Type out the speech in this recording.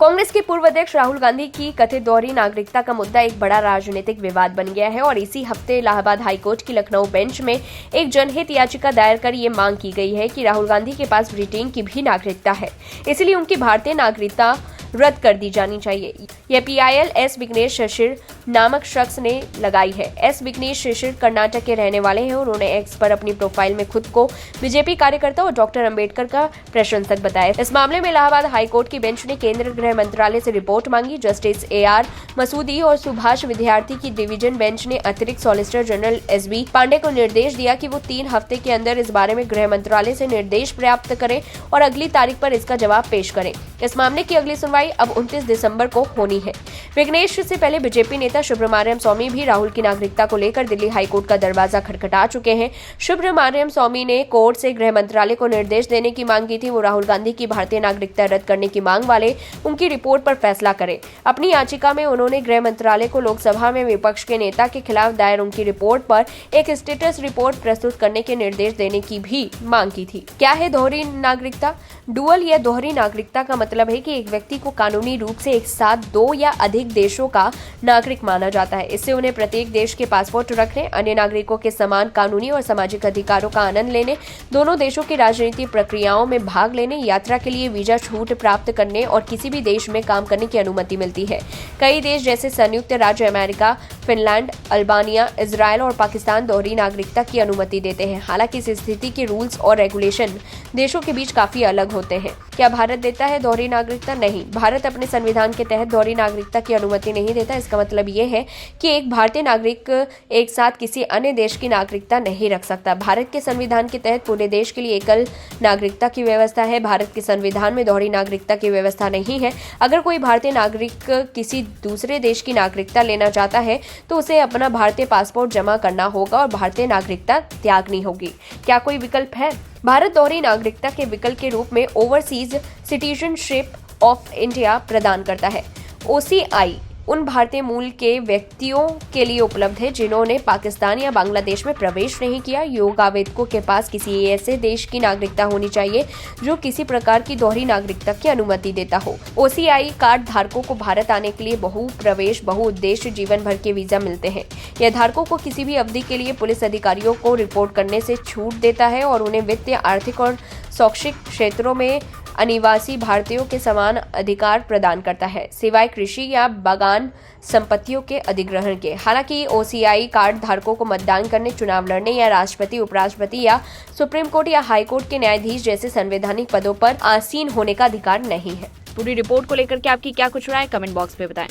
कांग्रेस के पूर्व अध्यक्ष राहुल गांधी की कथित दोहरी नागरिकता का मुद्दा एक बड़ा राजनीतिक विवाद बन गया है और इसी हफ्ते इलाहाबाद हाईकोर्ट की लखनऊ बेंच में एक जनहित याचिका दायर कर ये मांग की गई है कि राहुल गांधी के पास ब्रिटेन की भी नागरिकता है, इसलिए उनकी भारतीय नागरिकता रद्द कर दी जानी चाहिए। यह पीआईएल एस विघ्नेश शिशिर नामक शख्स ने लगाई है। एस विघ्नेश शिशिर कर्नाटक के रहने वाले हैं और उन्होंने एक्स पर अपनी प्रोफाइल में खुद को बीजेपी कार्यकर्ता और डॉक्टर अंबेडकर का प्रशंसक बताया। इस मामले में इलाहाबाद हाईकोर्ट की बेंच ने केंद्रीय गृह मंत्रालय से रिपोर्ट मांगी। जस्टिस AR मसूदी और सुभाष विद्यार्थी की डिवीजन बेंच ने अतिरिक्त सॉलिसिटर जनरल SB पांडे को निर्देश दिया कि वो 3 हफ्ते के अंदर इस बारे में गृह मंत्रालय से निर्देश प्राप्त करें और अगली तारीख पर इसका जवाब पेश करें। इस मामले की अगली सुनवाई अब 29 दिसंबर को होनी है। विघ्नेश से पहले बीजेपी नेता सुब्रमण्यम स्वामी भी राहुल की नागरिकता को लेकर दिल्ली हाईकोर्ट का दरवाजा खटखटा चुके हैं। सुब्रमण्यम स्वामी ने कोर्ट से गृह मंत्रालय को निर्देश देने की मांग की थी। वो राहुल गांधी की भारतीय नागरिकता रद्द करने की मांग वाले उनकी रिपोर्ट पर फैसला करें। अपनी याचिका में उन्होंने गृह मंत्रालय को लोकसभा में विपक्ष के नेता के खिलाफ दायर उनकी रिपोर्ट पर एक स्टेटस रिपोर्ट प्रस्तुत करने के निर्देश देने की भी मांग की थी। क्या है दोहरी नागरिकता? डुअल या दोहरी नागरिकता का मतलब है कि एक व्यक्ति को कानूनी रूप से एक साथ 2 या अधिक देशों का नागरिक माना जाता है। इससे उन्हें प्रत्येक देश के पासपोर्ट रखने, अन्य नागरिकों के समान कानूनी और सामाजिक अधिकारों का आनंद लेने, दोनों देशों की राजनीतिक प्रक्रियाओं में भाग लेने, यात्रा के लिए वीजा छूट प्राप्त करने और किसी भी देश में काम करने की अनुमति मिलती है। कई देश जैसे संयुक्त राज्य अमेरिका, फिनलैंड, अल्बानिया, इजराइल और पाकिस्तान दोहरी नागरिकता की अनुमति देते हैं। हालांकि इस स्थिति के रूल्स और रेगुलेशन देशों के बीच काफी अलग होते हैं। क्या भारत देता है दोहरी नागरिकता? नहीं, भारत अपने संविधान के तहत दोहरी नागरिकता की अनुमति नहीं देता। इसका मतलब ये है कि एक भारतीय नागरिक एक साथ किसी अन्य देश की नागरिकता नहीं रख सकता। भारत के संविधान के तहत पूरे देश के लिए एकल नागरिकता की व्यवस्था है। भारत के संविधान में दोहरी नागरिकता की व्यवस्था नहीं है। अगर कोई भारतीय नागरिक किसी दूसरे देश की नागरिकता लेना चाहता है तो उसे अपना भारतीय पासपोर्ट जमा करना होगा और भारतीय नागरिकता त्यागनी होगी। क्या कोई विकल्प है? भारत दोहरी नागरिकता के विकल्प के रूप में ओवरसीज सिटीजनशिप ऑफ इंडिया प्रदान करता है। OCI उन भारतीय मूल के व्यक्तियों के लिए उपलब्ध है जिन्होंने पाकिस्तान या बांग्लादेश में प्रवेश नहीं किया। योग आवेदकों के पास किसी ऐसे देश की नागरिकता होनी चाहिए जो किसी प्रकार की दोहरी नागरिकता की अनुमति देता हो। OCI कार्ड धारकों को भारत आने के लिए बहुप्रवेश बहुउद्देश्य जीवन भर के वीजा मिलते हैं। यह धारकों को किसी भी अवधि के लिए पुलिस अधिकारियों को रिपोर्ट करने से छूट देता है और उन्हें वित्तीय, आर्थिक और शैक्षिक क्षेत्रों में अनिवासी भारतीयों के समान अधिकार प्रदान करता है, सिवाय कृषि या बागान संपत्तियों के अधिग्रहण के। हालांकि OCI कार्ड धारकों को मतदान करने, चुनाव लड़ने या राष्ट्रपति, उपराष्ट्रपति या सुप्रीम कोर्ट या हाई कोर्ट के न्यायाधीश जैसे संवैधानिक पदों पर आसीन होने का अधिकार नहीं है। पूरी रिपोर्ट को लेकर के आपकी क्या कुछ राय, कमेंट बॉक्स में बताएं।